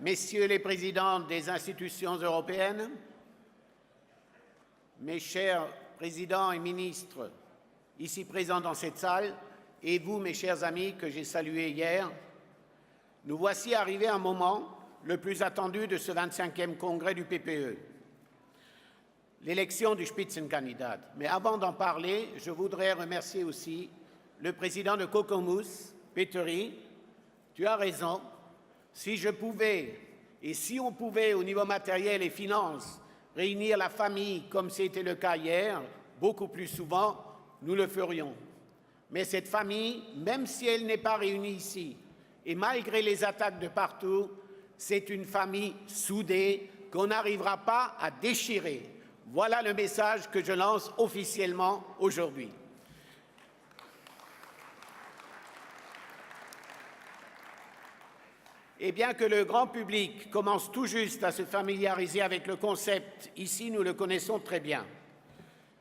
Messieurs les présidents des institutions européennes, mes chers présidents et ministres ici présents dans cette salle, et vous, mes chers amis, que j'ai salués hier, nous voici arrivés à un moment le plus attendu de ce 25e congrès du PPE, l'élection du Spitzenkandidat. Mais avant d'en parler, je voudrais remercier aussi le président de Cocomus, Petteri. Tu as raison. Si je pouvais, et si on pouvait au niveau matériel et finances, réunir la famille comme c'était le cas hier, beaucoup plus souvent, nous le ferions. Mais cette famille, même si elle n'est pas réunie ici, et malgré les attaques de partout, c'est une famille soudée qu'on n'arrivera pas à déchirer. Voilà le message que je lance officiellement aujourd'hui. Et bien que le grand public commence tout juste à se familiariser avec le concept, ici nous le connaissons très bien.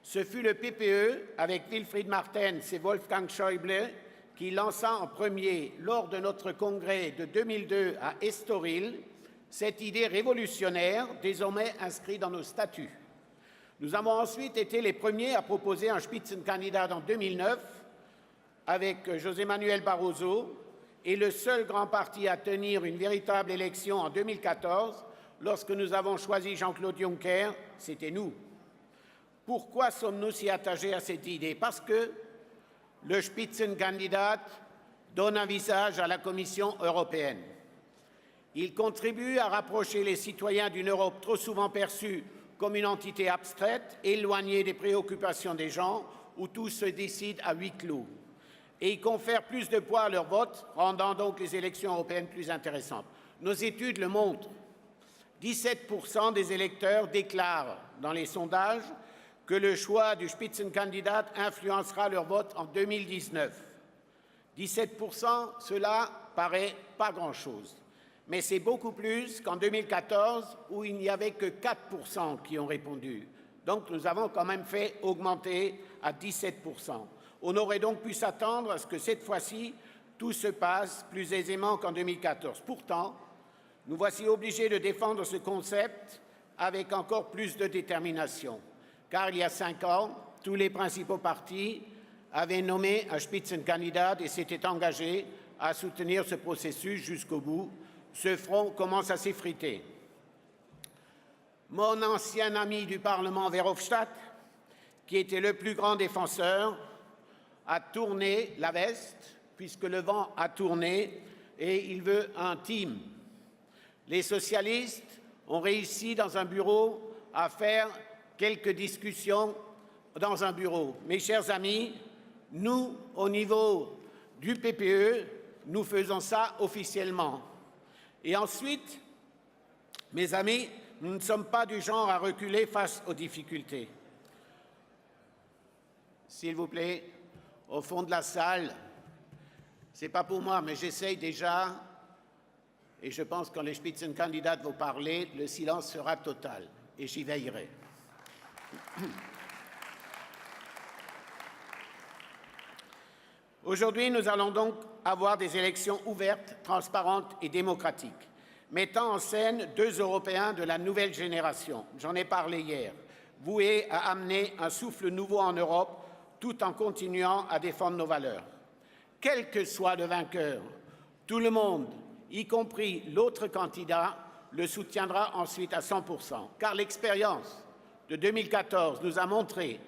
Ce fut le PPE, avec Wilfried Martens et Wolfgang Schäuble, qui lança en premier, lors de notre congrès de 2002 à Estoril, cette idée révolutionnaire, désormais inscrite dans nos statuts. Nous avons ensuite été les premiers à proposer un Spitzenkandidat en 2009, avec José Manuel Barroso, et le seul grand parti à tenir une véritable élection en 2014, lorsque nous avons choisi Jean-Claude Juncker, c'était nous. Pourquoi sommes-nous si attachés à cette idée? Parce que le Spitzenkandidat donne un visage à la Commission européenne. Il contribue à rapprocher les citoyens d'une Europe trop souvent perçue comme une entité abstraite, éloignée des préoccupations des gens, où tout se décide à huis clos. Et il confère plus de poids à leur vote, rendant donc les élections européennes plus intéressantes. Nos études le montrent. 17% des électeurs déclarent dans les sondages que le choix du Spitzenkandidat influencera leur vote en 2019. 17%, cela paraît pas grand-chose. Mais c'est beaucoup plus qu'en 2014, où il n'y avait que 4% qui ont répondu. Donc nous avons quand même fait augmenter à 17%. On aurait donc pu s'attendre à ce que cette fois-ci, tout se passe plus aisément qu'en 2014. Pourtant, nous voici obligés de défendre ce concept avec encore plus de détermination. Car il y a 5 ans, tous les principaux partis avaient nommé un Spitzenkandidat et s'étaient engagés à soutenir ce processus jusqu'au bout. Ce front commence à s'effriter. Mon ancien ami du Parlement, Verhofstadt, qui était le plus grand défenseur, a tourné la veste, puisque le vent a tourné, et il veut un team. Les socialistes ont réussi dans un bureau à faire quelques discussions dans un bureau. Mes chers amis, nous, au niveau du PPE, nous faisons ça officiellement. Et ensuite, mes amis, nous ne sommes pas du genre à reculer face aux difficultés. S'il vous plaît, au fond de la salle, ce n'est pas pour moi, mais j'essaye déjà, et je pense que quand les Spitzenkandidat vont parler, le silence sera total, et j'y veillerai. Aujourd'hui, nous allons donc avoir des élections ouvertes, transparentes et démocratiques, mettant en scène 2 Européens de la nouvelle génération. J'en ai parlé hier, voués à amener un souffle nouveau en Europe, tout en continuant à défendre nos valeurs. Quel que soit le vainqueur, tout le monde, y compris l'autre candidat, le soutiendra ensuite à 100%, car l'expérience de 2014 nous a montré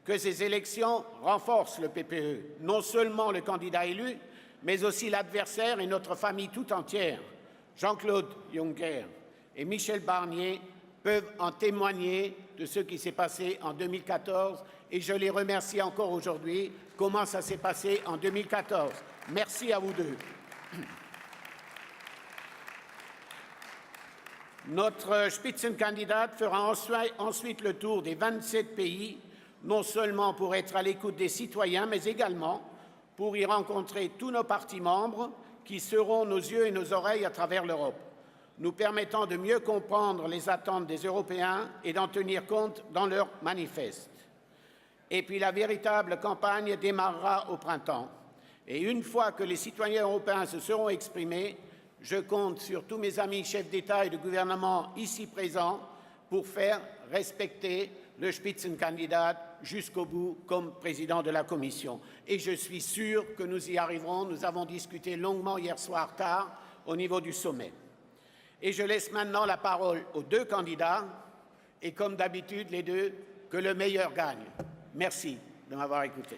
que ces élections renforcent le PPE, non seulement le candidat élu, mais aussi l'adversaire et notre famille tout entière. Jean-Claude Juncker et Michel Barnier peuvent en témoigner de ce qui s'est passé en 2014 et je les remercie encore aujourd'hui. Comment ça s'est passé en 2014? Merci à vous deux. Notre Spitzenkandidat fera ensuite le tour des 27 pays, non seulement pour être à l'écoute des citoyens, mais également pour y rencontrer tous nos partis membres qui seront nos yeux et nos oreilles à travers l'Europe, nous permettant de mieux comprendre les attentes des Européens et d'en tenir compte dans leurs manifestes. Et puis la véritable campagne démarrera au printemps. Et une fois que les citoyens européens se seront exprimés, je compte sur tous mes amis chefs d'État et de gouvernement ici présents pour faire respecter le Spitzenkandidat jusqu'au bout comme président de la Commission. Et je suis sûr que nous y arriverons. Nous avons discuté longuement hier soir tard au niveau du sommet. Et je laisse maintenant la parole aux deux candidats et comme d'habitude, les deux, que le meilleur gagne. Merci de m'avoir écouté.